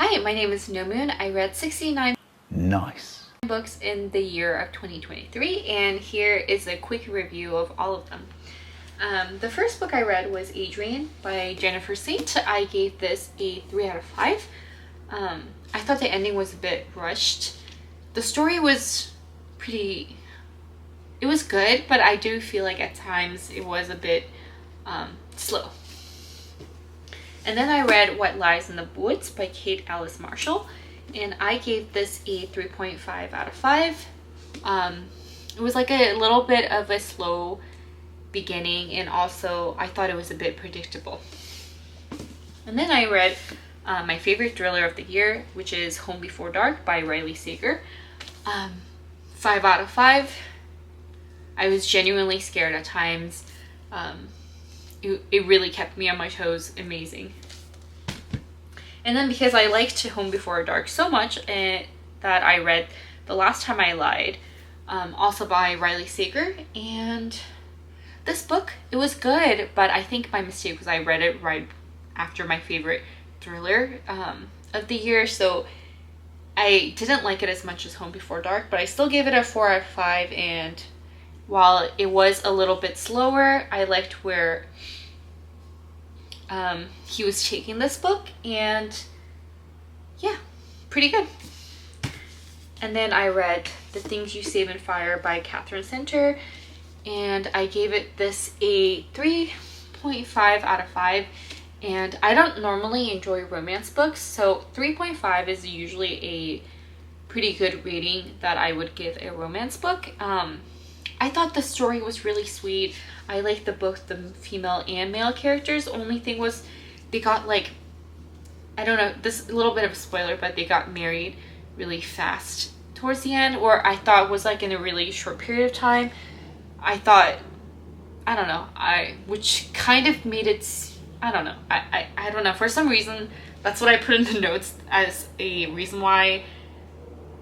Hi, my name is Nomoon. I read 69 Nice. books in the year of 2023, and here is a quick review of all of them. The first book I read was Adrian by Jennifer Saint. I gave this a 3 out of 5. I thought the ending was a bit rushed. The story was it was good, but I do feel like at times it was a bit slow. And then I read What Lies in the Woods by Kate Alice Marshall, and I gave this a 3.5 out of 5. It was like a little bit of a slow beginning, and also I thought it was a bit predictable. And then I read my favorite thriller of the year, which is Home Before Dark by Riley Sager. 5 out of 5. I was genuinely scared at times. It really kept me on my toes. Amazing. And then because I liked Home Before Dark so much that I read The Last Time I Lied, also by Riley Sager. And this book, it was good, but I think my mistake was I read it right after my favorite thriller of the year, so I didn't like it as much as Home Before Dark, but I still gave it a 4 out of 5, and while it was a little bit slower, I liked where he was taking this book, and yeah, pretty good. And then I read The Things You Save in Fire by Catherine Center, and I gave it this a 3.5 out of 5. And I don't normally enjoy romance books, so 3.5 is usually a pretty good rating that I would give a romance book. I thought the story was really sweet. I liked both the female and male characters. Only thing was they got I don't know, this a little bit of a spoiler, but they got married really fast towards the end, or I thought was in a really short period of time. I don't know, which kind of made it, I don't know. I don't know. For some reason, that's what I put in the notes as a reason why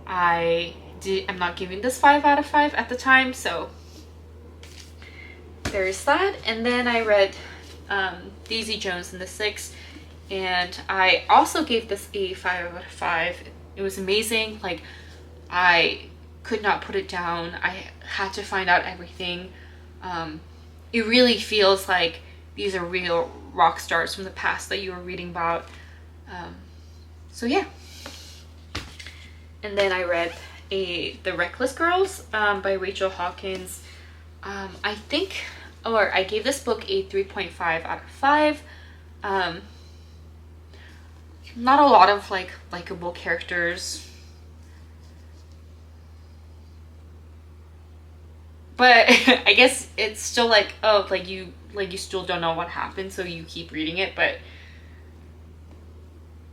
I'm not giving this 5 out of 5 at the time. So there's that. And then I read Daisy Jones and the Six, and I also gave this a 5 out of 5. It was amazing. I could not put it down. I had to find out everything. It really feels like these are real rock stars from the past that you were reading about. So yeah. And then I read The Reckless Girls by Rachel Hawkins. I gave this book a 3.5 out of 5. Not a lot of likable characters, but I guess it's still you still don't know what happened, so you keep reading it, but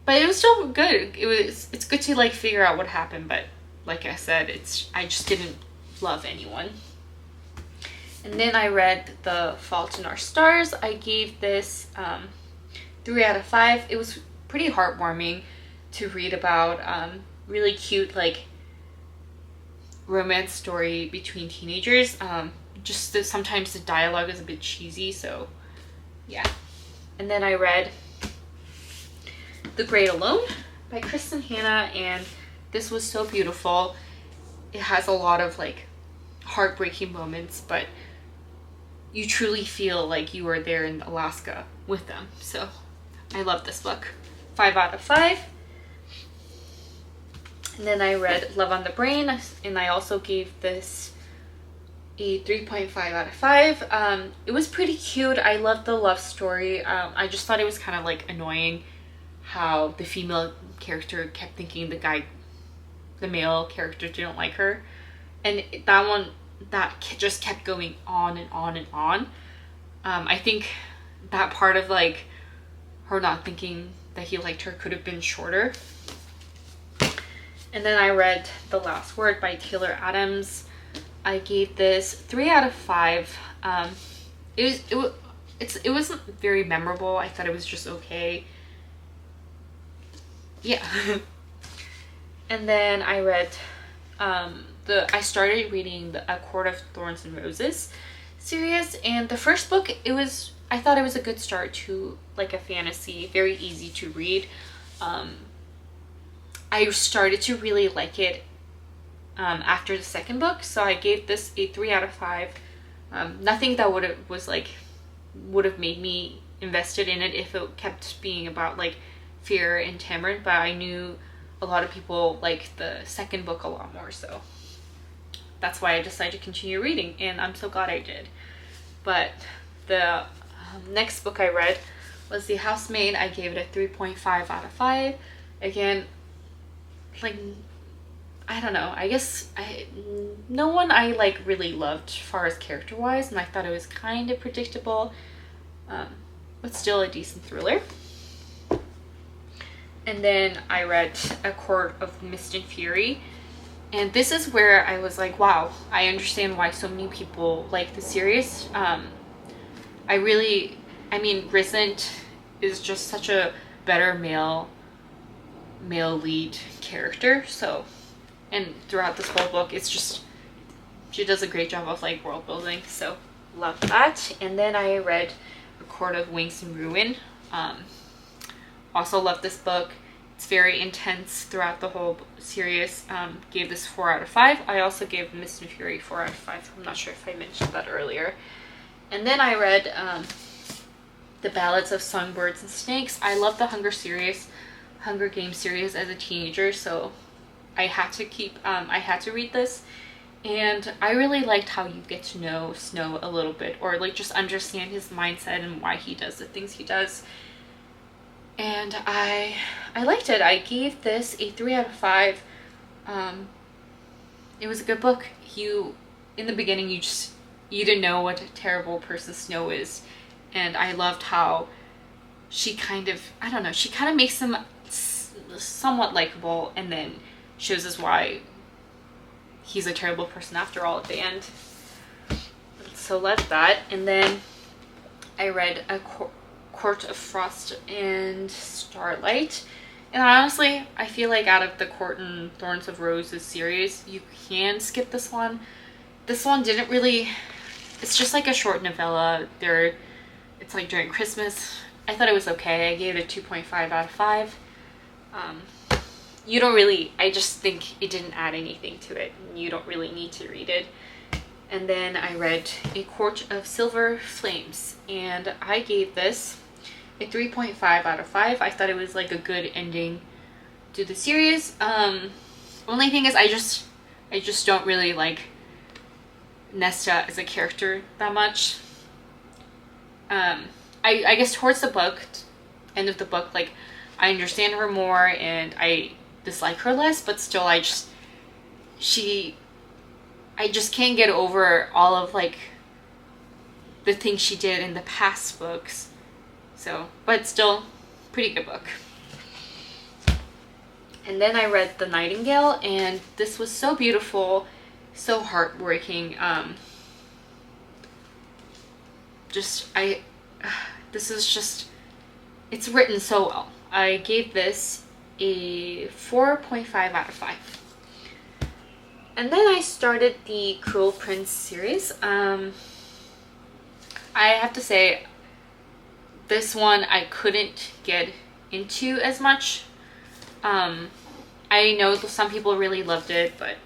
it was still good. It's good to figure out what happened, but like I said, I just didn't love anyone. And then I read The Fault in Our Stars. I gave this 3 out of 5. It was pretty heartwarming to read about. Really cute romance story between teenagers. Just that sometimes the dialogue is a bit cheesy, so yeah. And then I read The Great Alone by Kristen Hanna, and this was so beautiful. It has a lot of heartbreaking moments, but you truly feel like you were there in Alaska with them. So I love this book. 5 out of 5. And then I read Love on the Brain, and I also gave this a 3.5 out of 5. It was pretty cute. I loved the love story. I just thought it was kind of annoying how the female character kept thinking the male character didn't like her. And that just kept going on and on and on. I think that part of her not thinking that he liked her could have been shorter. And then I read The Last Word by Taylor Adams. I gave this 3 out of 5. It wasn't very memorable. I thought it was just okay. Yeah. And then I read I started reading the A Court of Thorns and Roses series, and the first book, I thought it was a good start to a fantasy, very easy to read. I started to really like it after the second book, so I gave this a 3 out of 5. Nothing that would have made me invested in it if it kept being about like Fear and Tamarind, but I knew a lot of people like the second book a lot more, so that's why I decided to continue reading, and I'm so glad I did. But the next book I read was The Housemaid. I gave it a 3.5 out of 5. Again, like, I don't know, I guess no one I like really loved as far as character wise, and I thought it was kind of predictable, but still a decent thriller. And then I read A Court of Mist and Fury, and this is where I was like, wow, I understand why so many people like the series. I mean, Rysant is just such a better male lead character, so, and throughout this whole book, it's just, she does a great job of like world building, so love that. And then I read A Court of Wings and Ruin. Also love this book. It's very intense throughout the whole series. Gave this 4 out of 5. I also gave Mist and Fury 4 out of 5. I'm not sure if I mentioned that earlier. And then I read The Ballads of Songbirds and Snakes. I love the Hunger Games series as a teenager, so I had to read this. And I really liked how you get to know Snow a little bit, or like just understand his mindset and why he does the things he does. And I liked it. I gave this a 3 out of 5. It was a good book. In the beginning, you didn't know what a terrible person Snow is. And I loved how she kind of makes him somewhat likable, and then shows us why he's a terrible person after all at the end. So love that. And then I read A Court of Frost and Starlight. And honestly, I feel like out of the Court and Thorns of Roses series, you can skip this one. This one didn't really... It's just like a short novella. It's like during Christmas. I thought it was okay. I gave it a 2.5 out of 5. I just think it didn't add anything to it. You don't really need to read it. And then I read A Court of Silver Flames, and I gave this a 3.5 out of 5. I thought it was like a good ending to the series. Only thing is I just don't really like Nesta as a character that much. I guess towards the end of the book, like, I understand her more and I dislike her less, but still I just can't get over all of like the things she did in the past books. So, but still, pretty good book. And then I read The Nightingale, and this was so beautiful, so heartbreaking. It's written so well. I gave this a 4.5 out of 5. And then I started the Cruel Prince series. I have to say, this one I couldn't get into as much. I know some people really loved it, but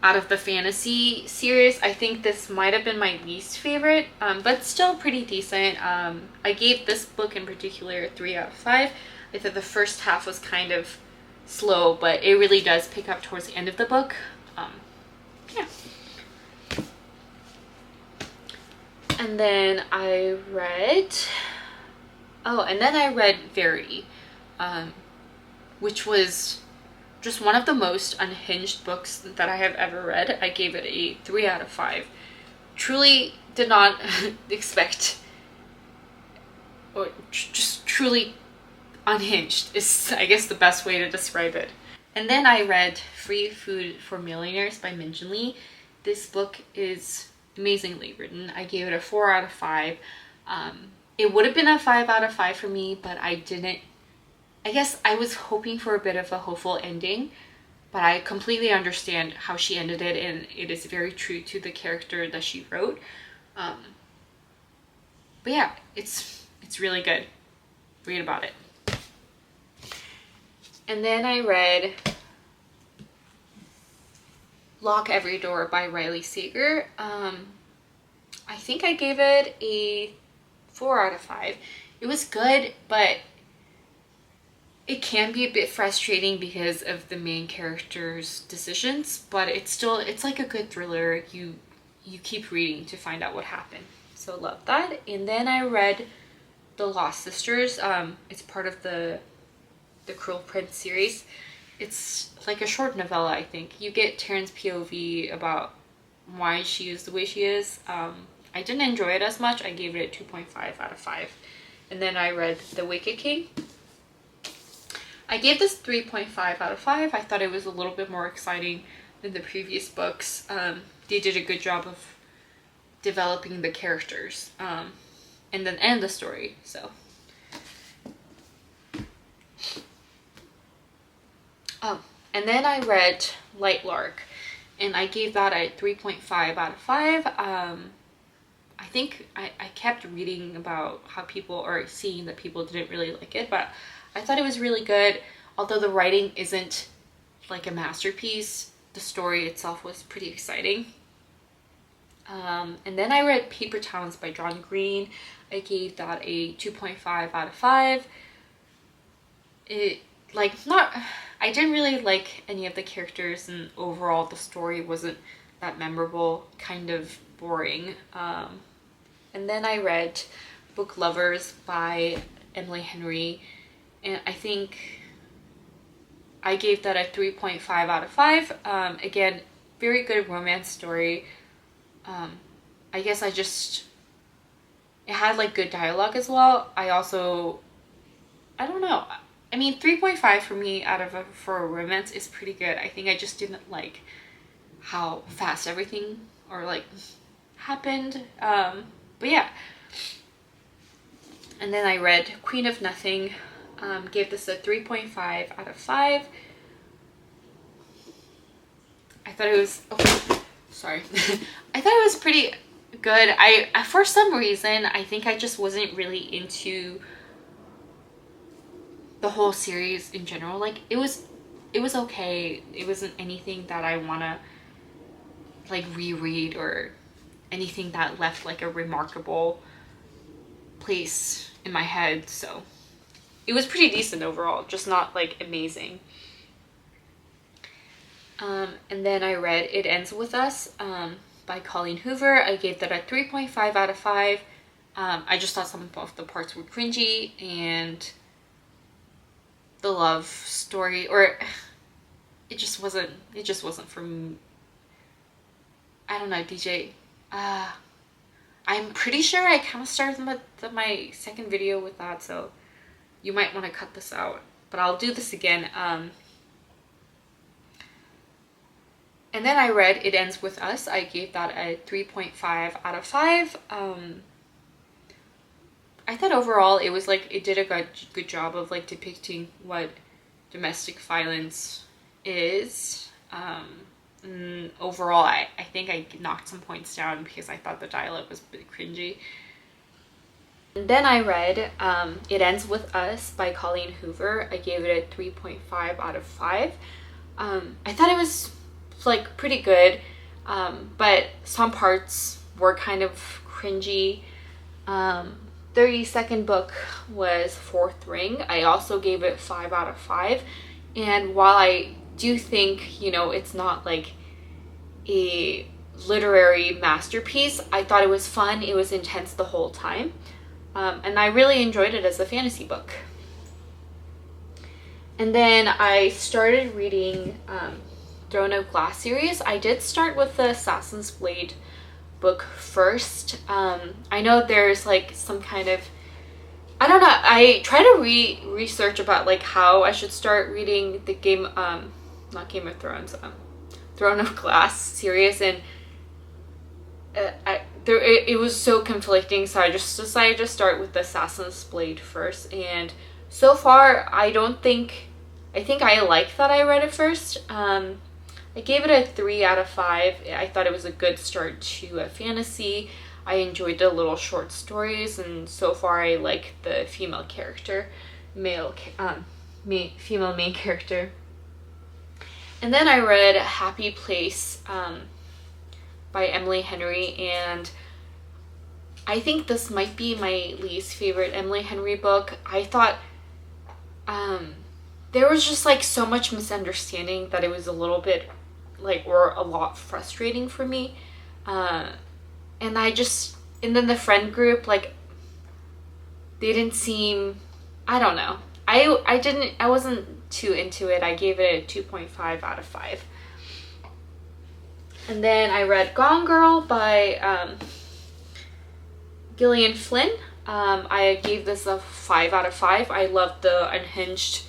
out of the fantasy series, I think this might have been my least favorite, but still pretty decent. I gave this book in particular a 3 out of 5. I thought the first half was kind of slow, but it really does pick up towards the end of the book. Yeah. And then I read Verity, which was just one of the most unhinged books that I have ever read. I gave it a 3 out of 5. Truly did not expect, or just truly unhinged is, I guess, the best way to describe it. And then I read Free Food for Millionaires by Min Jin Lee. This book is amazingly written. I gave it a 4 out of 5. It would have been a 5 out of 5 for me, but I guess I was hoping for a bit of a hopeful ending, but I completely understand how she ended it, and it is very true to the character that she wrote. But yeah, it's really good. Read about it. And then I read Lock Every Door by Riley Sager. I think I gave it a 4 out of 5. It was good, but it can be a bit frustrating because of the main character's decisions, but it's like a good thriller. You keep reading to find out what happened. So love that. And then I read The Lost Sisters. It's part of the Cruel Prince series. It's like a short novella, I think. You get Taryn's POV about why she is the way she is. I didn't enjoy it as much. I gave it a 2.5 out of 5. And then I read The Wicked King. I gave this 3.5 out of 5. I thought it was a little bit more exciting than the previous books. They did a good job of developing the characters and the story. So, and then I read Light Lark, and I gave that a 3.5 out of 5. I think I kept reading about how people are seeing that people didn't really like it, but I thought it was really good. Although the writing isn't like a masterpiece, the story itself was pretty exciting. And then I read Paper Towns by John Green. I gave that a 2.5 out of 5. I didn't really like any of the characters, and overall the story wasn't that memorable, kind of boring. And then I read Book Lovers by Emily Henry, and I think I gave that a 3.5 out of 5. Again, very good romance story. I guess it had like good dialogue as well. I don't know. I mean, 3.5 for me for a romance is pretty good. I think I just didn't like how fast everything happened. But yeah. And then I read Queen of Nothing. Gave this a 3.5 out of 5. I thought it was, sorry. I thought it was pretty good. For some reason, I think I just wasn't really into the whole series in general. Like, it was okay. It wasn't anything that I want to like reread or anything that left like a remarkable place in my head. So it was pretty decent overall, just not like amazing. And then I read It Ends With Us by Colleen Hoover. I gave that a 3.5 out of 5. I just thought some of the parts were cringy, and the love story, or it just wasn't for me. I don't know, DJ. I'm pretty sure I kind of started my second video with that, so you might want to cut this out, but I'll do this again. And then I read It Ends With Us. I gave that a 3.5 out of 5. I thought overall it was like, it did a good job of like depicting what domestic violence is. Overall, I think I knocked some points down because I thought the dialogue was a bit cringy. And then I read It Ends With Us by Colleen Hoover. I gave it a 3.5 out of 5. I thought it was like pretty good, but some parts were kind of cringy. 32nd book was Fourth Ring. I also gave it 5 out of 5. And while I do think, it's not like a literary masterpiece, I thought it was fun. It was intense the whole time. And I really enjoyed it as a fantasy book. And then I started reading Throne of Glass series. I did start with the Assassin's Blade book first. I know there's like some kind of, I don't know, I try to research about like how I should start reading the not Game of Thrones, Throne of Glass series, and it was so conflicting, so I just decided to start with the Assassin's Blade first, and so far I think I like that I read it first. I gave it a 3 out of 5. I thought it was a good start to a fantasy. I enjoyed the little short stories, and so far I like the female character, female main character. And then I read Happy Place by Emily Henry, and I think this might be my least favorite Emily Henry book. I thought there was just like so much misunderstanding that it was a little bit like, or a lot frustrating for me. And then the friend group, like, they didn't seem, I don't know. I wasn't too into it. I gave it a 2.5 out of 5. And then I read Gone Girl by Gillian Flynn. I gave this a 5 out of 5. I loved the unhinged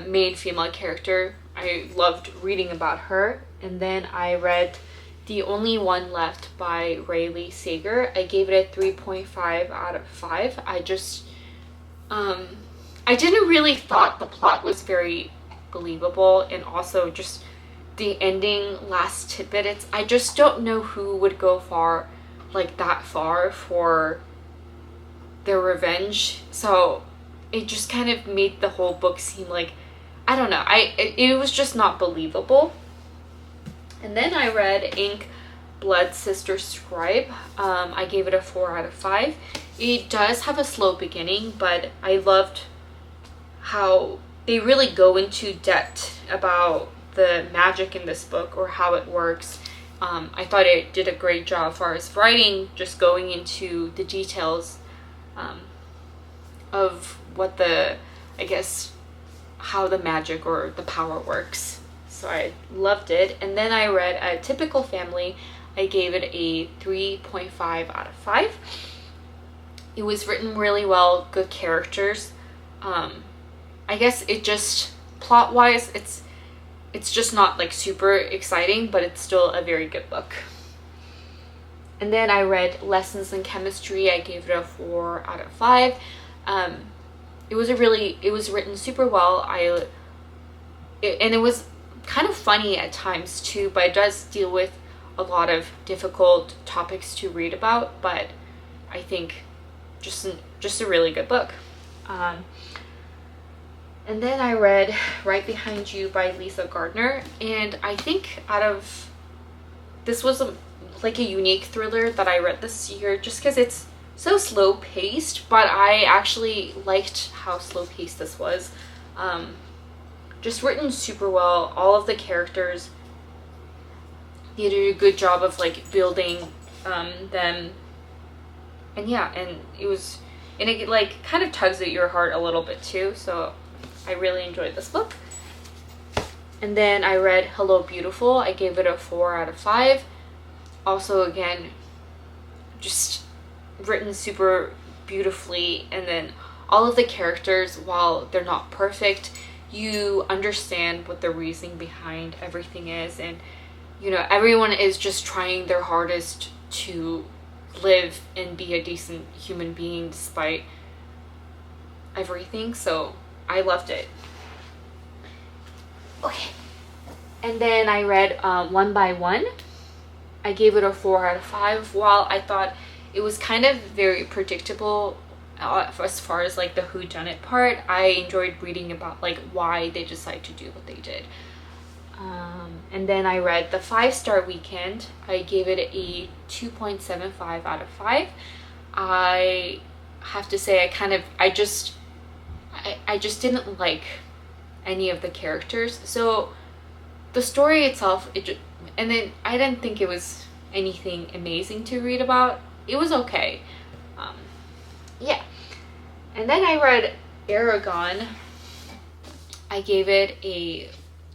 main female character. I loved reading about her. And then I read The Only One Left by Riley Sager. I gave it a 3.5 out of 5. I didn't really thought the plot was very believable, and also just the ending, last tidbit. I just don't know who would go that far for their revenge. So it just kind of made the whole book seem like, I don't know, it was just not believable. And then I read Ink, Blood, Sister, Scribe. I gave it a 4 out of 5. It does have a slow beginning, but I loved how they really go into depth about the magic in this book, or how it works. I thought it did a great job as far as writing, just going into the details of what how the magic or the power works. So I loved it. And then I read A Typical Family. I gave it a 3.5 out of 5. It was written really well, good characters. I guess it just, plot-wise, it's just not like super exciting, but it's still a very good book. And then I read Lessons in Chemistry. I gave it a 4 out of 5. It was written super well. And it was kind of funny at times too, but it does deal with a lot of difficult topics to read about. But I think just a really good book. And then I read Right Behind You by Lisa Gardner, and I think this was a unique thriller that I read this year, just because it's so slow paced, but I actually liked how slow paced this was. Just written super well. All of the characters, they did a good job of like building them, and yeah, and it like kind of tugs at your heart a little bit too, so I really enjoyed this book. And then I read Hello Beautiful. I gave it a 4 out of 5. Also, again, just written super beautifully, and then all of the characters, while they're not perfect, you understand what the reasoning behind everything is, and everyone is just trying their hardest to live and be a decent human being despite everything. So I loved it. Okay. And then I read One by One. I gave it a 4 out of 5. While I thought it was kind of very predictable as far as like the whodunit part, I enjoyed reading about like why they decided to do what they did. And then I read The 5-Star Weekend. I gave it a 2.75 out of 5. I have to say I just didn't like any of the characters. So the story itself, and then I didn't think it was anything amazing to read about. It was okay. Yeah. And then I read Eragon. I gave it a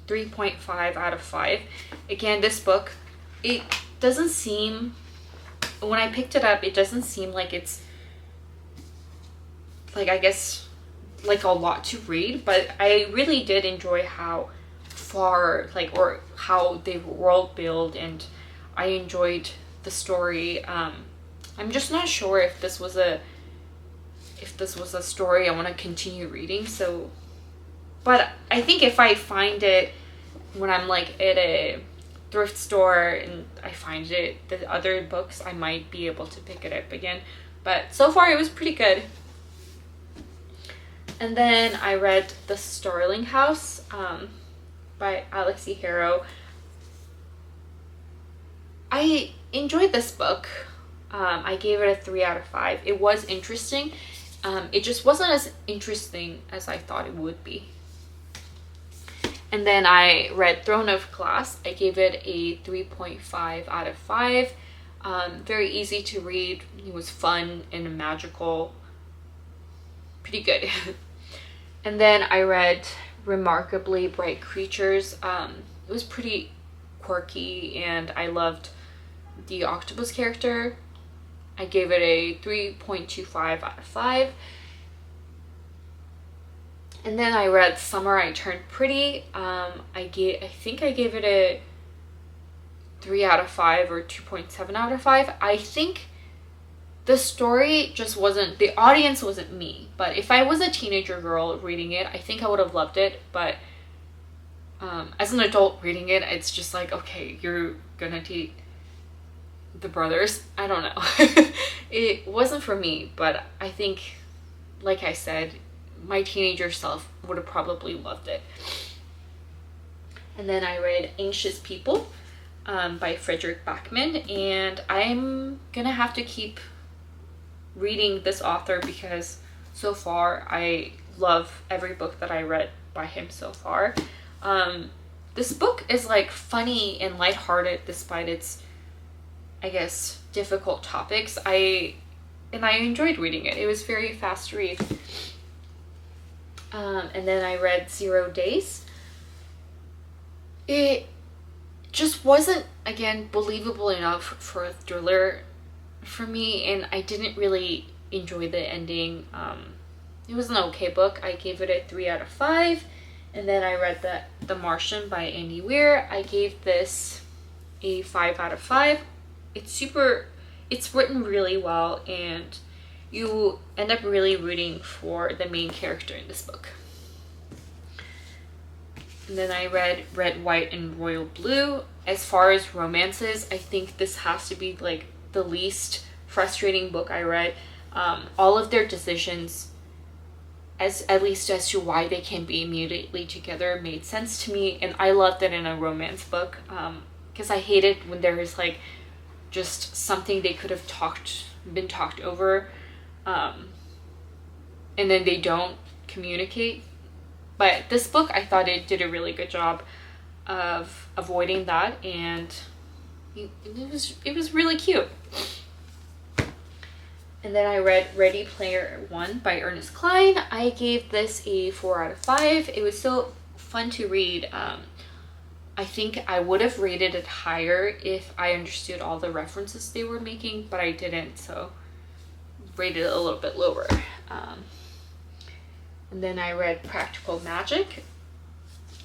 3.5 out of 5. Again, this book, it doesn't seem, when I picked it up, it doesn't seem like it's like, I guess, like a lot to read, but I really did enjoy how far, like, or how they world build, and I enjoyed the story. I'm just not sure if this was a story I want to continue reading. So, but I think if I find it when I'm like at a thrift store and I find the other books, I might be able to pick it up again. But so far it was pretty good. And then I read The Starling House by Alexi Harrow. I enjoyed this book. I gave it a 3 out of 5. It was interesting. It just wasn't as interesting as I thought it would be. And then I read Throne of Glass. I gave it a 3.5 out of 5. Very easy to read. It was fun and magical. Pretty good. And then I read Remarkably Bright Creatures. It was pretty quirky and I loved the octopus character. I gave it a 3.25 out of 5. And then I read Summer I Turned Pretty. I think I gave it a 3 out of 5 or 2.7 out of 5. I think the story just wasn't, the audience wasn't me. But if I was a teenager girl reading it, I think I would have loved it. But as an adult reading it, it's just like, okay, you're gonna date the brothers. I don't know. It wasn't for me, but I think, like I said, my teenager self would have probably loved it. And then I read Anxious People by Fredrik Backman, and I'm gonna have to keep reading this author because so far I love every book that I read by him so far. This book is like funny and lighthearted despite its, I guess, difficult topics. I enjoyed reading it. It was very fast read. And then I read 0 Days. It just wasn't, again, believable enough for a thriller for me, and I didn't really enjoy the ending. It was an okay book. I gave it a 3 out of 5. And then I read The Martian by Andy Weir. I gave this a 5 out of 5. It's written really well, and you end up really rooting for the main character in this book. And then I read Red, White, and Royal Blue. As far as romances, I think this has to be like the least frustrating book I read. All of their decisions, at least as to why they can't be immediately together, made sense to me, and I loved it in a romance book. Because I hate it when there is like just something they could have been talked over, and then they don't communicate. But this book, I thought it did a really good job of avoiding that, and it was really cute. And then I read Ready Player One by Ernest Cline. I gave this a 4 out of 5. It was so fun to read. I think I would have rated it higher if I understood all the references they were making, but I didn't, so rated it a little bit lower. And then I read Practical Magic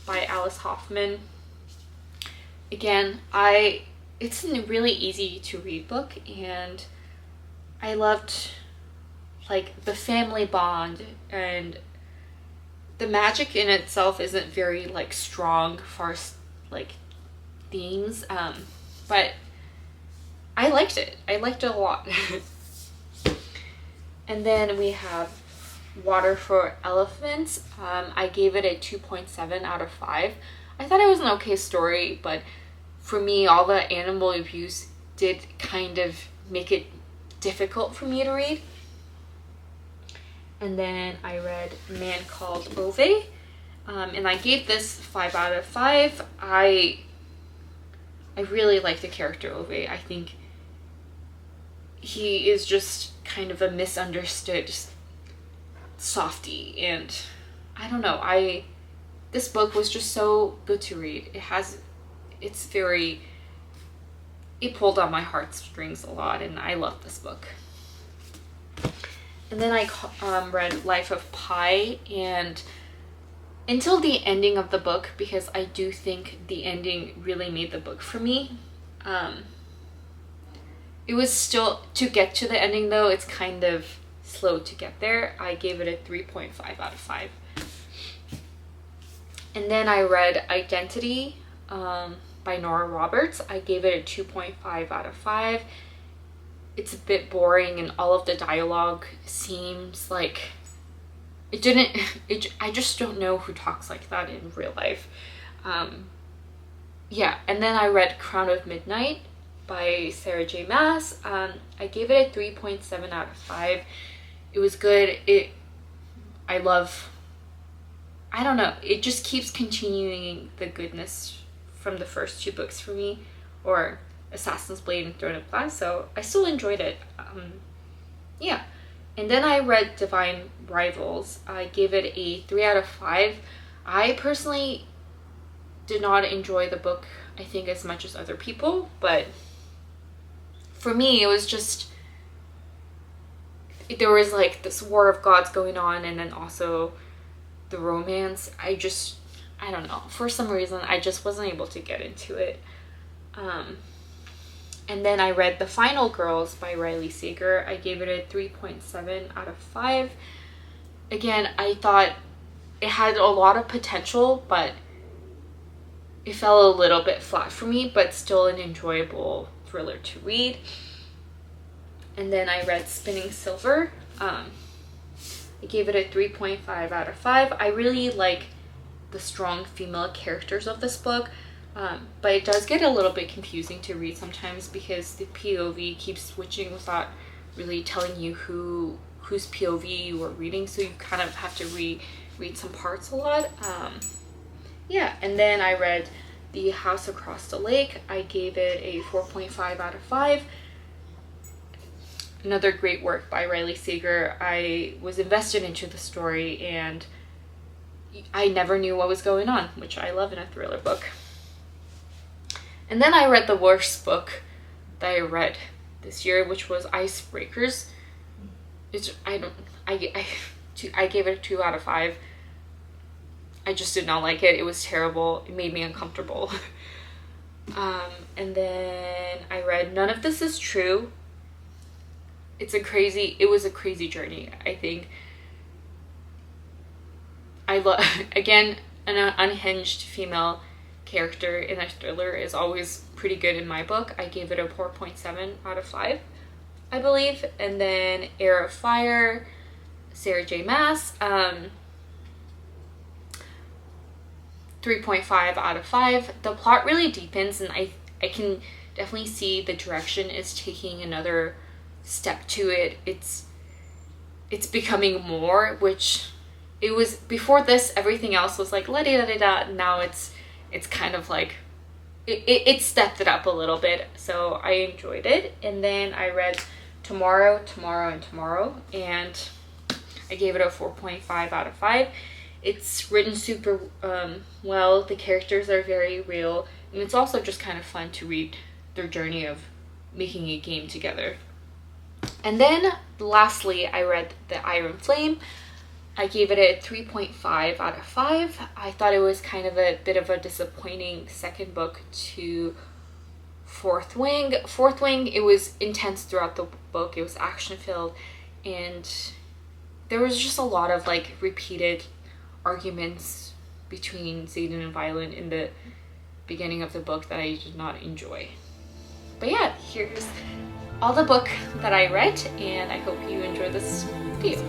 by Alice Hoffman. Again, it's a really easy to read book, and I loved like the family bond, and the magic in itself isn't very like strong for like themes, but I liked it. I liked it a lot. And then we have Water for Elephants. I gave it a 2.7 out of 5. I thought it was an okay story, but for me, all the animal abuse did kind of make it difficult for me to read. And then I read Man Called Ove, and I gave this 5 out of 5. I really like the character Ove. I think he is just kind of a misunderstood softie, and I don't know, this book was just so good to read. It pulled on my heartstrings a lot, and I love this book. And then I read Life of Pi, and until the ending of the book, because I do think the ending really made the book for me. It was still, to get to the ending though, it's kind of slow to get there. I gave it a 3.5 out of 5. And then I read Identity by Nora Roberts. I gave it a 2.5 out of 5. It's a bit boring, and all of the dialogue seems like it didn't, I just don't know who talks like that in real life. Yeah, and then I read Crown of Midnight by Sarah J Maas. I gave it a 3.7 out of 5. It was good. I don't know, it just keeps continuing the goodness from the first two books for me, or Assassin's Blade and Throne of Glass, so I still enjoyed it. Yeah. And then I read Divine Rivals. I gave it a 3 out of 5. I personally did not enjoy the book, I think, as much as other people, but for me it was just, there was like this war of gods going on, and then also the romance. I don't know, for some reason I just wasn't able to get into it. And then I read The Final Girls by Riley Sager. I gave it a 3.7 out of 5. Again, I thought it had a lot of potential, but it fell a little bit flat for me, but still an enjoyable thriller to read. And then I read Spinning Silver. I gave it a 3.5 out of 5. I really like the strong female characters of this book, but it does get a little bit confusing to read sometimes because the POV keeps switching without really telling you whose POV you are reading, so you kind of have to read some parts a lot. Yeah, and then I read The House Across the Lake. I gave it a 4.5 out of 5. Another great work by Riley Sager. I was invested into the story and I never knew what was going on, which I love in a thriller book. And then I read the worst book that I read this year, which was Icebreakers. I gave it a 2 out of 5. I just did not like it. It was terrible. It made me uncomfortable. And then I read None of This Is True. It was a crazy journey, I think. Again, an unhinged female character in a thriller is always pretty good in my book. I gave it a 4.7 out of 5, I believe. And then Heir of Fire, Sarah J Maas, 3.5 out of 5. The plot really deepens, and I can definitely see the direction is taking another step to it. It's becoming more, which it was before this. Everything else was like la da da da. Now it's kind of like it stepped it up a little bit, so I enjoyed it. And then I read Tomorrow, and Tomorrow, and I gave it a 4.5 out of 5. It's written super well. The characters are very real, and it's also just kind of fun to read their journey of making a game together. And then lastly, I read The Iron Flame. I gave it a 3.5 out of 5. I thought it was kind of a bit of a disappointing second book to Fourth Wing. Fourth Wing, it was intense throughout the book. It was action filled, and there was just a lot of like repeated arguments between Xaden and Violent in the beginning of the book that I did not enjoy. But yeah, here's all the book that I read, and I hope you enjoy this video.